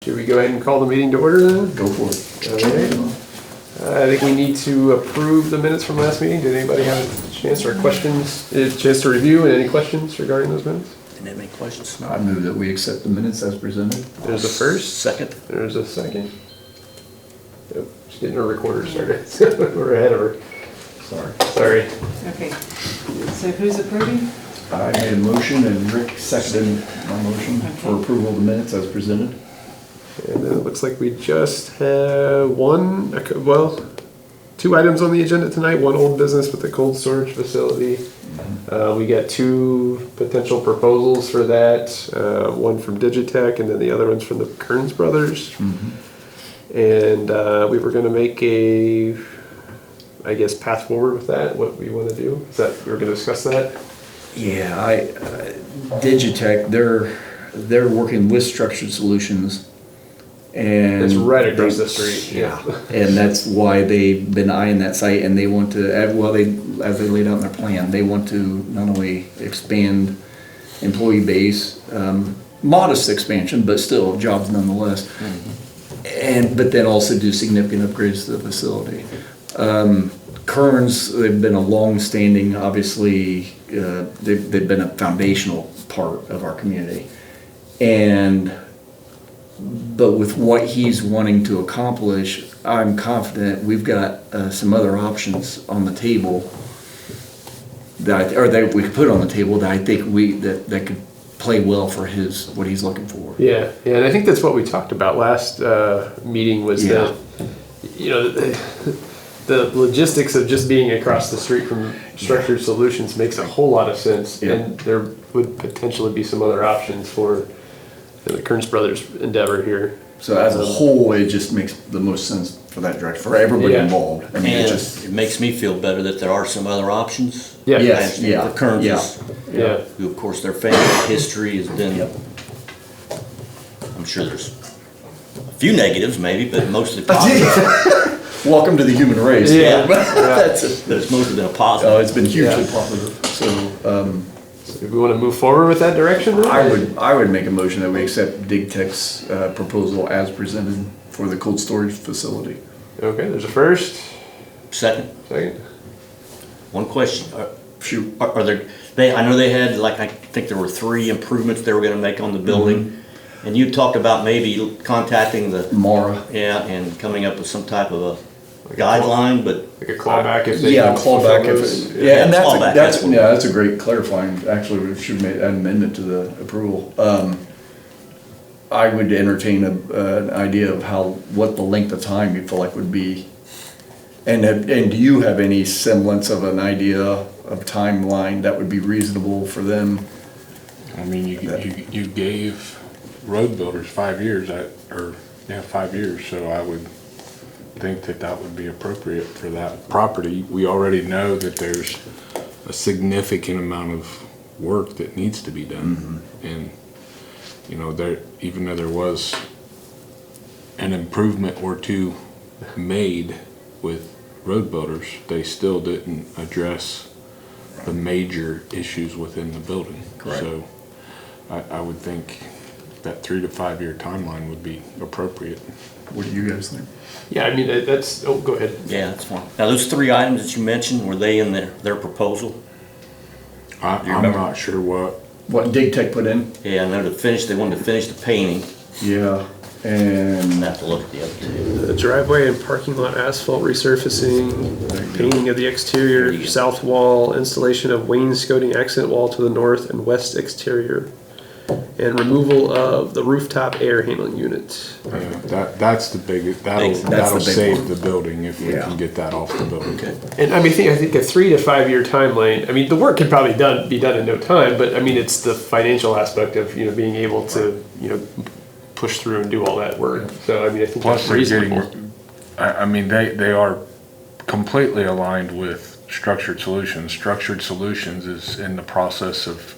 Should we go ahead and call the meeting to order then? Go for it. All right. I think we need to approve the minutes from last meeting. Did anybody have a chance or questions, a chance to review and any questions regarding those minutes? Didn't have any questions? I move that we accept the minutes as presented. There's a first. Second. There's a second. Yep, just getting our recorder started. We're ahead of her. Sorry. Okay, so who's approving? I made a motion and Rick seconded my motion for approval of the minutes as presented. And then it looks like we just have two items on the agenda tonight. One old business with the cold storage facility. We got two potential proposals for that. One from Digitech and then the other one's from the K.I.S.S brothers. And we were gonna make path forward with that, what we wanna do. Is that, we were gonna discuss that? Yeah, Digitech, they're working with Structured Solutions. And It's right across the street. Yeah, and that's why they've been eyeing that site, and they want to, as they laid out in their plan, they want to not only expand employee base, modest expansion, but still jobs nonetheless, but then also do significant upgrades to the facility. K.I.S.S, they've been a long-standing, obviously, they've been a foundational part of our community, but with what he's wanting to accomplish, I'm confident we've got some other options on the table that we could put on the table that I think that could play well for what he's looking for. Yeah, and I think that's what we talked about last meeting was that, you know, the logistics of just being across the street from Structured Solutions makes a whole lot of sense, and there would potentially be some other options for the K.I.S.S brothers endeavor here. So as a whole, it just makes the most sense for that direction, for everybody involved. I mean, And it makes me feel better that there are some other options. Yeah. Yes, For K.I.S.S, Yeah. who of course their family history has been, I'm sure there's a few negatives maybe, but mostly positive. Welcome to the human race. Yeah. But it's mostly been a positive. It's been hugely positive. So, So do we want to move forward with that direction then? I would make a motion that we accept Digtech's proposal as presented for the cold storage facility. Okay, there's a first. Second, one question. Shoot. Are there, I know they had, like, I think there were 3 improvements they were gonna make on the building. And you talked about maybe contacting the Mara. and coming up with some type of a guideline, but Like a clawback if they Clawback if those. and clawback, that's a great clarifying. Actually, we should make an amendment to the approval. I would entertain an idea of what the length of time you feel like would be, and do you have any semblance of an idea of timeline that would be reasonable for them? I mean, you gave road builders 5 years, 5 years, so I would think that would be appropriate for that property. We already know that there's a significant amount of work that needs to be done, and you know, even though there was an improvement or two made with road builders, they still didn't address the major issues within the building. Correct. So I would think that 3 to 5 year timeline would be appropriate. What do you guys think? Yeah, I mean, that's, go ahead. yeah, that's fine. Now, those 3 items that you mentioned, were they in their proposal? I'm remember? not sure what. What Digtech put in? Yeah, I know they wanted to finish the painting. Yeah, and I have to look at the other 2. The driveway and parking lot asphalt resurfacing, painting of the There exterior, you go. south wall, installation of wainscoting accent wall to the north and west exterior, and removal of the rooftop air handling unit. That's the biggest. That'll That's the big save one. the building if we can get that off the building. Okay. And I mean, I think a 3 to 5 year timeline. I mean, the work can probably be done in no time, but I mean, it's the financial aspect of being able to push through and do all that work. So I mean, I think Plus, that's they're reasonable. getting. I mean, they are completely aligned with Structured Solutions. Structured Solutions is in the process of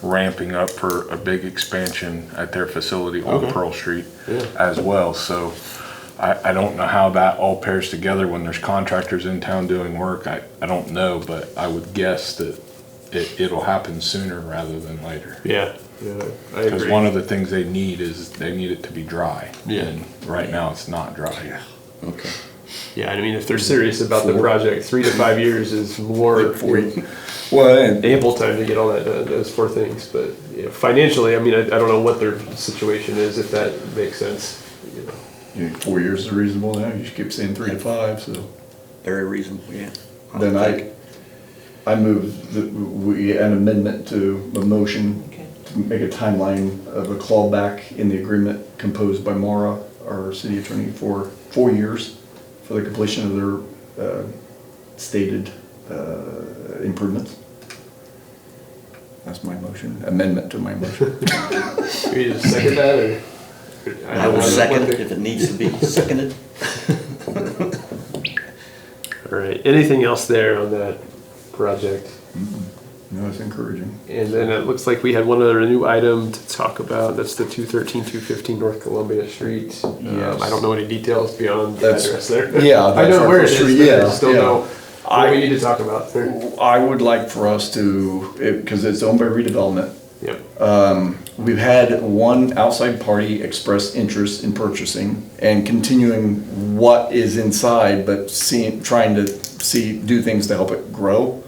ramping up for a big expansion at their facility on Pearl Street as well. So I don't know how that all pairs together when there's contractors in town doing work. I don't know, but I would guess that it'll happen sooner rather than later. Yeah, I Because agree. one of the things they need is they need it to be dry. Yeah. And right now it's not dry. Okay. Yeah, I mean, if they're serious about the project, 3 to 5 years is more Well, and ample time to get all that done, those 4 things. But you know, financially, I mean, I don't know what their situation is, if that makes sense. You know. 4 years is reasonable now, you keep saying 3 to 5, so. Very reasonable, yeah. Then I move that we, an amendment to the motion Okay. to make a timeline of a clawback in the agreement composed by Mara, our city attorney, for 4 years for the completion of their stated improvements. That's my motion, amendment to my motion. You need to second that, or? I will second it if it needs to be seconded. All right, anything else there on that project? No, it's encouraging. And then it looks like we had one other new item to talk about. That's the 213, 215 North Columbia Street. Yes. I don't know any details beyond the That's- address there. yeah, I that's know our where it first is, street, but I yeah, just don't yeah. know what we need to talk about there. I would like for us to, because it's owned by Redevelopment, Yep. we've had one outside party express interest in purchasing and continuing what is inside, but trying to do things to help it grow.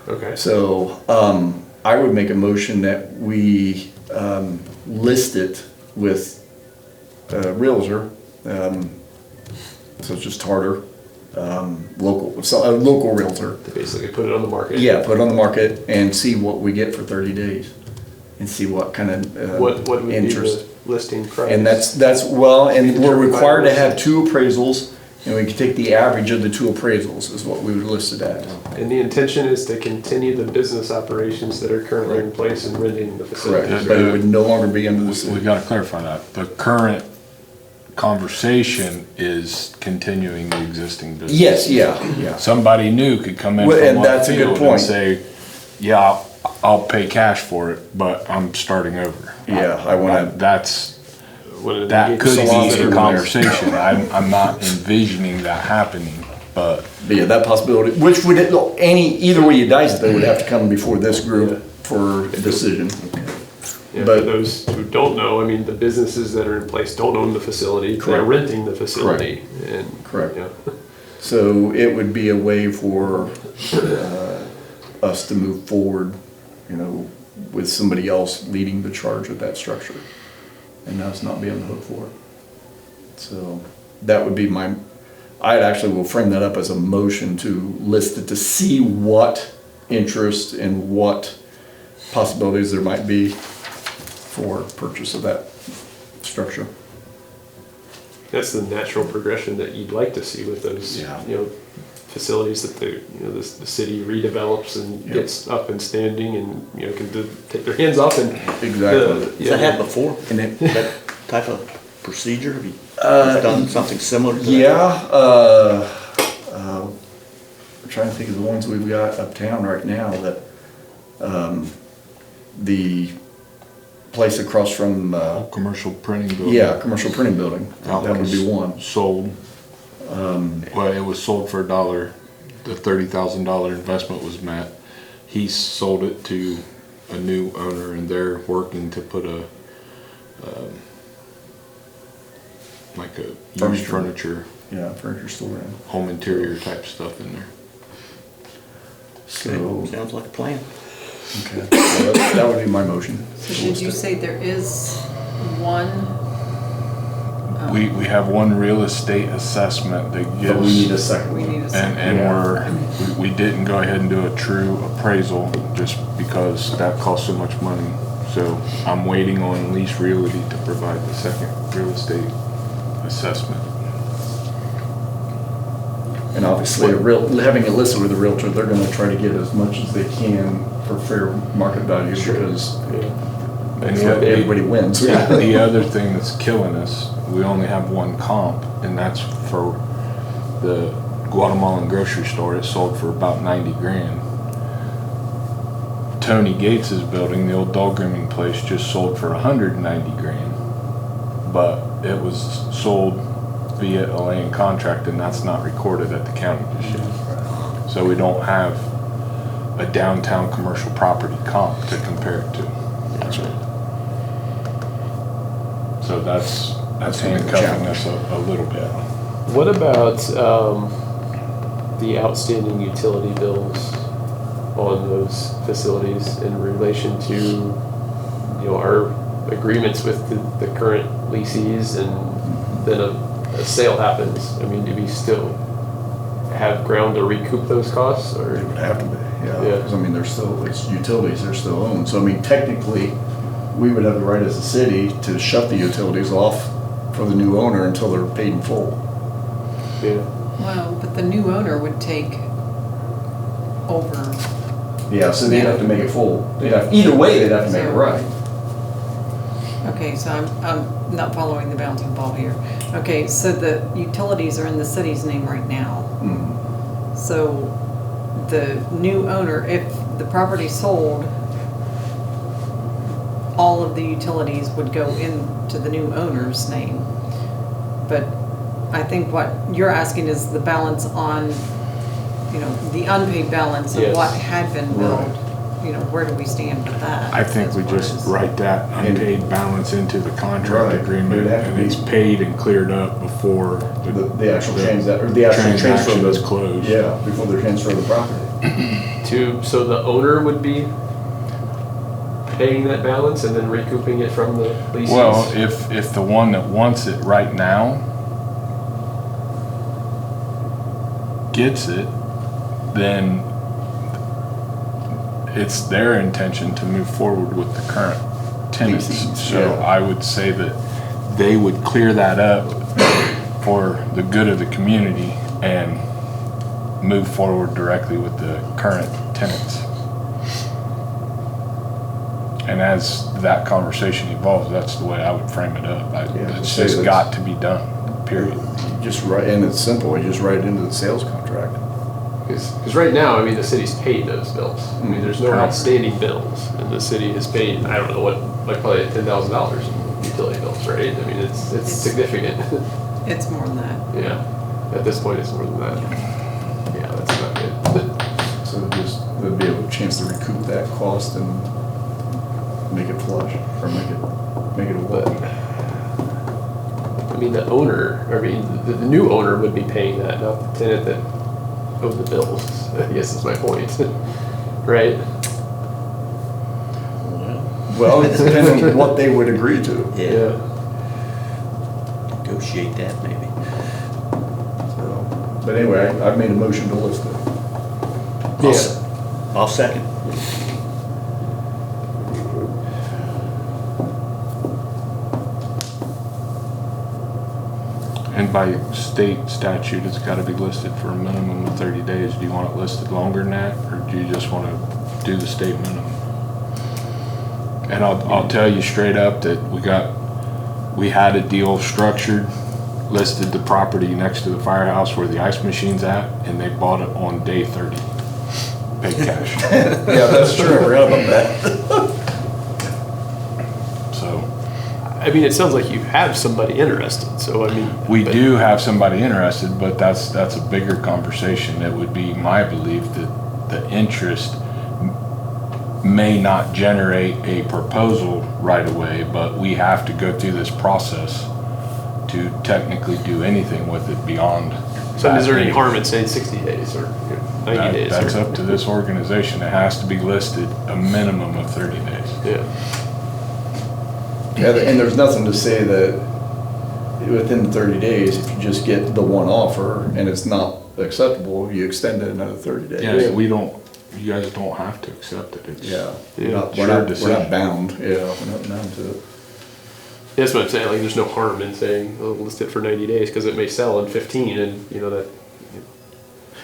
Okay. So, I would make a motion that we, list it with a realtor, such as Tarter, a local realtor. To basically put it on the market. Yeah, put it on the market and see what we get for 30 days and see what kind of What would be interest. the listing price? And that's well, and we're Determined by required to the have 2 appraisals, and we can take the average of the 2 appraisals is what we would list it at. And the intention is to continue the business operations that are currently in place and renting the facilities. Correct, but it would no longer be under the We city. gotta clarify that. The current conversation is continuing the existing business. Yes, yeah. Somebody new could come in Well, from and left that's a good field point. and say, yeah, I'll pay cash for it, but I'm starting over. Yeah, I wanna- That could salons be that are a there. conversation. I'm not envisioning that happening, but But yeah, that possibility, which would, either way you dice it, they would have to come before this group for a decision. Yeah, But- for those who don't know, I mean, the businesses that are in place don't own the facility, they're Correct. renting the facility. And Correct. yeah. So it would be a way for us to move forward, with somebody else leading the charge of that structure, and us not be on the hook for it. So that would be I actually will frame that up as a motion to list it, to see what interest and what possibilities there might be for purchase of that structure. That's the natural progression that you'd like to see with those, Yeah. facilities that the city redevelops and Yep. gets up and standing and, can take their hands off and. Exactly. Has that happened before? And it, That type of procedure? Have you done something similar to that? yeah, I'm trying to think of the ones we've got uptown right now that, the place across from, commercial printing building. yeah, commercial printing building, that would be one. Sold. Well, it was sold for $1. The $30,000 investment was met. He sold it to a new owner, and they're working to put like a used furniture, Yeah, furniture store in. home interior type stuff in there. So, Sounds like a plan. okay, so that would be my motion. So did you say there is one? We have one real estate assessment that But we need a gives, second We one. need a and second. we didn't go ahead and do a true appraisal just because that costs so much money. So I'm waiting on Lease Realty to provide the second real estate assessment. And obviously, having it listed with a realtor, they're gonna try to get as much as they can for fair market value because And everybody wins. The other thing that's killing us, we only have one comp, and that's for the Guatemalan grocery store. It sold for about 90 grand. Tony Gates's building, the old dog grooming place, just sold for 190 grand. But it was sold via a land contract, and that's not recorded at the county just yet. So we don't have a downtown commercial property comp to compare it to. That's right. So that's gonna be a handcuffing us a little bit. What about the outstanding utility bills on those facilities in relation to, you know, our agreements with the current leasees, and then a sale happens? I mean, do we still have ground to recoup those costs, or? It would have to be, yeah. Yeah. 'Cause I mean, they're still, it's utilities, they're still owned. So I mean, technically, we would have the right as a city to shut the utilities off for the new owner until they're paid in full. Yeah. Well, but the new owner would take over. Yeah, so they'd have to make it full. Either way, they'd have to make it right. Okay, so I'm not following the bouncing ball here. Okay, so the utilities are in the city's name right now. Mhm. So the new owner, if the property sold, all of the utilities would go into the new owner's name. But I think what you're asking is the balance on, you know, the unpaid balance of Yes. what had been billed. Right. You know, where do we stand with that? I think we as far just as- write that unpaid balance into the contract Right. agreement, It'd have to and be- it's paid and cleared up before The actual transfer, or the actual transfer transaction of is the, closed. yeah, before they transfer the property. So the owner would be paying that balance and then recouping it from the leases? Well, if the one that wants it right now gets it, then it's their intention to move forward with the current tenants. Leases, So yeah. I would say that they would clear that up for the good of the community and move forward directly with the current tenants. And as that conversation evolves, that's the way I would frame it up. Yeah, It's say just that's- got to be done, period. You just write, and it's simple, you just write it into the sales contract. Because right now, I mean, the city's paid those bills. I mean, there's no Correct. outstanding bills, and the city has paid, I don't know what, like probably $10,000 in utility bills, right? I mean, it's significant. It's more than that. Yeah, at this point, it's more than that. Yeah, that's not good. So there'd be a chance to recoup that cost and make it flush, or make it a But, wash. I mean, the owner, I mean, the new owner would be paying that, not the tenant that owed the bills, I guess is my point, right? Well, it depends on what they would agree to. Yeah, negotiate that maybe. So, but anyway, I've made a motion to list it. I'll second. And by state statute, it's gotta be listed for a minimum of 30 days. Do you want it listed longer than that, or do you just wanna do the state minimum? And I'll tell you straight up that we had a deal structured, listed the property next to the firehouse where the ice machine's at, and they bought it on day 30. Paid cash. Yeah, that's true, I forgot about that. So, I mean, it sounds like you have somebody interested, so I mean. we but- do have somebody interested, but that's a bigger conversation. It would be my belief that the interest may not generate a proposal right away, but we have to go through this process to technically do anything with it beyond. So is there any that. harm in saying 60 days or 90 days? That's or- up to this organization. It has to be listed a minimum of 30 days. Yeah, Yeah, and there's nothing to say that within 30 days, if you just get the one offer and it's not acceptable, you extend it another 30 days. Yeah, you guys don't have to accept it. It's- Yeah, Yeah. we're Sure not decision. bound, yeah, we're not bound to it. that's what I'm saying, like, there's no harm in saying, oh, list it for 90 days, because it may sell in 15, and, you know, that,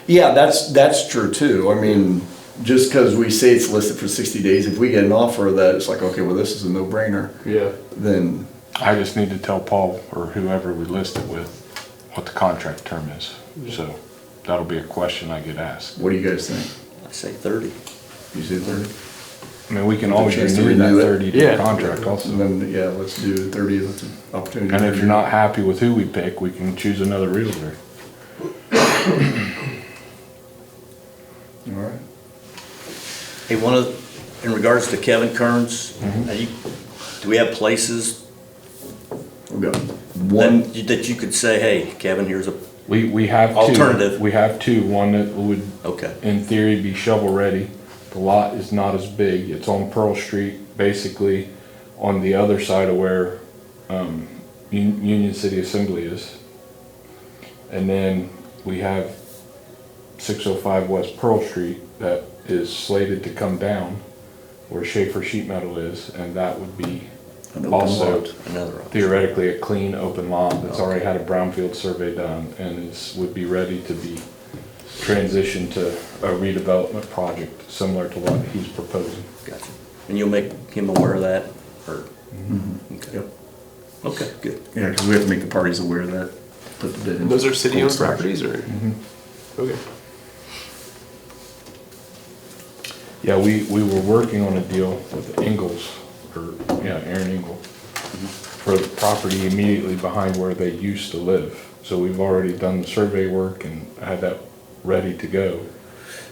Yeah, that's true too. I mean, just because we say it's listed for 60 days, if we get an offer that it's like, okay, well, this is a no-brainer, yeah. then, I just need to tell Paul or whoever we list it with what the contract term is. So that'll be a question I get asked. what do you guys think? I say 30. You say 30? I mean, we can With a always chance to renew that renew it. 30-day Yeah. contract also. And then, yeah, let's do 30, that's an opportunity. And if you're not happy with who we pick, we can choose another realtor. All right. Hey, in regards to Kevin Kearns, do we have places We've got one, that you could say, hey, Kevin, here's a, We have two. Alternative. We have two, one that would, okay, in theory, be shovel ready. The lot is not as big. It's on Pearl Street, basically on the other side of where Union City Assembly is. And then we have 605 West Pearl Street that is slated to come down where Schaefer Sheet Metal is, and that would be An open also lot. another option. theoretically a clean open lot that's already had a brownfield survey done and would be ready to be transitioned to a redevelopment project similar to what he's proposing. Gotcha. And you'll make him aware of that, or? Okay. Yep. Okay, good. Yeah, because we have to make the parties aware of that, put the bid in. And those are city-owned properties, or? Okay. Yeah, we were working on a deal with Ingalls, Aaron Engel, for the property immediately behind where they used to live. So we've already done the survey work and had that ready to go.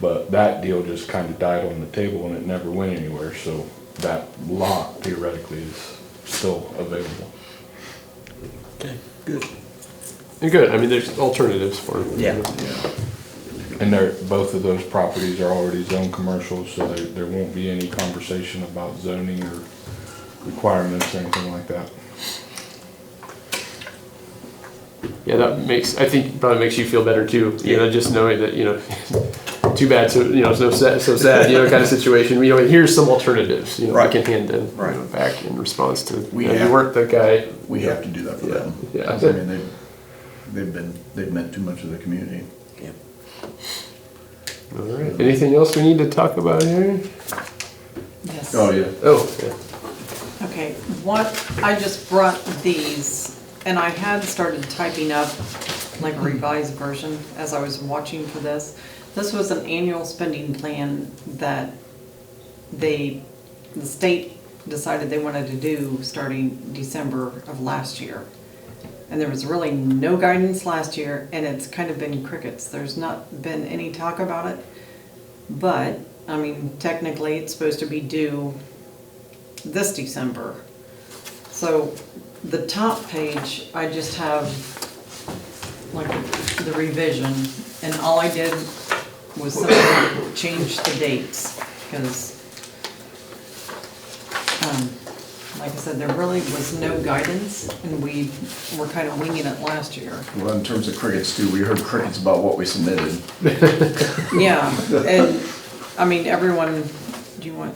But that deal just kind of died on the table and it never went anywhere, so that lot theoretically is still available. Okay, good. And good, I mean, there's alternatives for them. Yeah. And both of those properties are already zoned commercial, so there won't be any conversation about zoning or requirements or anything like that. Yeah, that makes, I think probably makes you feel better too, you know, just knowing that, you know, too bad, so, you know, so sad, you know, kind of situation, you know, here's some alternatives, you know, Right. we can hand in, you Right. know, back in response to, We you know, have- you weren't the guy. We have to do that for Yeah, them. yeah. I mean, they've meant too much to the community. Yeah. All right, anything else we need to talk about here? Yes. Oh, yeah. Oh, yeah. Okay, I just brought these, and I had started typing up like a revised version as I was watching for this. This was an annual spending plan that the state decided they wanted to do starting December of last year. And there was really no guidance last year, and it's kind of been crickets. There's not been any talk about it. But, I mean, technically, it's supposed to be due this December. So the top page, I just have like the revision, and all I did was simply change the dates, because like I said, there really was no guidance, and we were kind of winging it last year. Well, in terms of crickets too, we heard crickets about what we submitted. Yeah, and, I mean, everyone, do you want,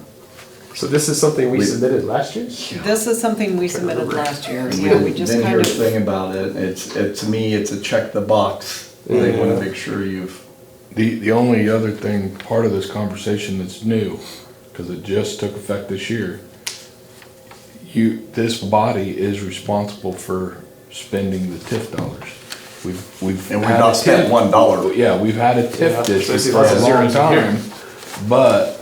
So this is something we submitted last year? this is something we submitted last year, And yeah, we just didn't kind hear a of, thing about it. To me, it's a check the box. They wanna make sure you've, The only other thing, part of this conversation that's new, because it just took effect this year, this body is responsible for spending the TIF dollars. We've and we've had not a spent TIF $1. Yeah, we've had a Yeah, TIF so I district see for lots a of long zeros in here. time, but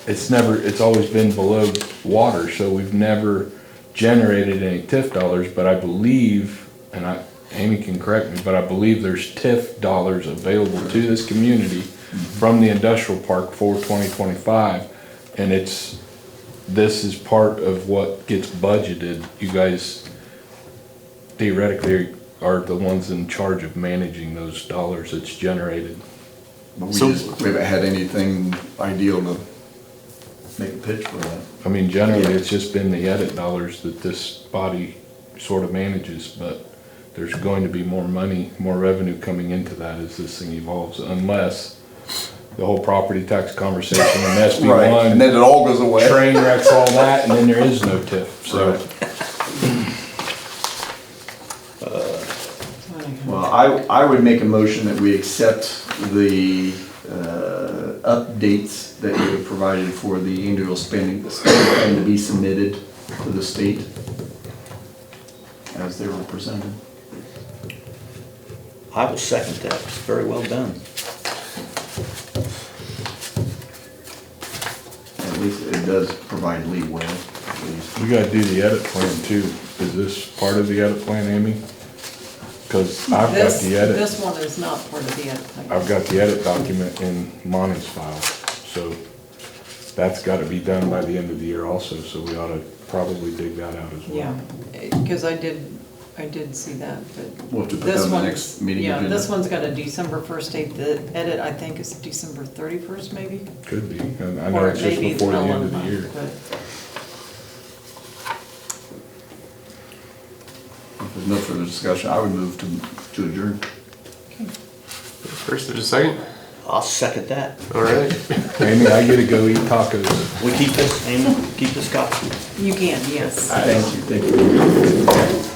it's always been below water, so we've never generated any TIF dollars, but I believe, and Amy can correct me, but I believe there's TIF dollars available to this community from the industrial park for 2025, and this is part of what gets budgeted. You guys theoretically are the ones in charge of managing those dollars that's generated. But So- we haven't had anything ideal to make a pitch for that. I mean, generally, it's just been the edit dollars that this body sort of manages, but there's going to be more money, more revenue coming into that as this thing evolves, unless the whole property tax conversation and SB Right, and one then it all goes away. train wrecks all that, and then there is no TIF, so. Right. Well, I would make a motion that we accept the updates that you have provided for the annual spending plan to be submitted to the state as they were presented. I will second that. Very well done. At least it does provide leeway, at least. We gotta do the edit plan too. Is this part of the edit plan, Amy? Cause I've got this, the edit. this one is not part of the edit plan. I've got the edit document in Monty's file, so that's gotta be done by the end of the year also, so we ought to probably dig that out as well. Yeah, because I did see that, but. We'll have to put this that on the one- next meeting Yeah, agenda. this one's got a December 1st date. The edit, I think, is December 31st, maybe? Could be, and I know Or it's just maybe before the middle end of the month, year. but- If there's no further discussion, I would move to adjourn. First, there's a second? I'll second that. All right. Amy, I get to go eat tacos. We keep this, Amy, keep this copy. You can, yes. Thank you.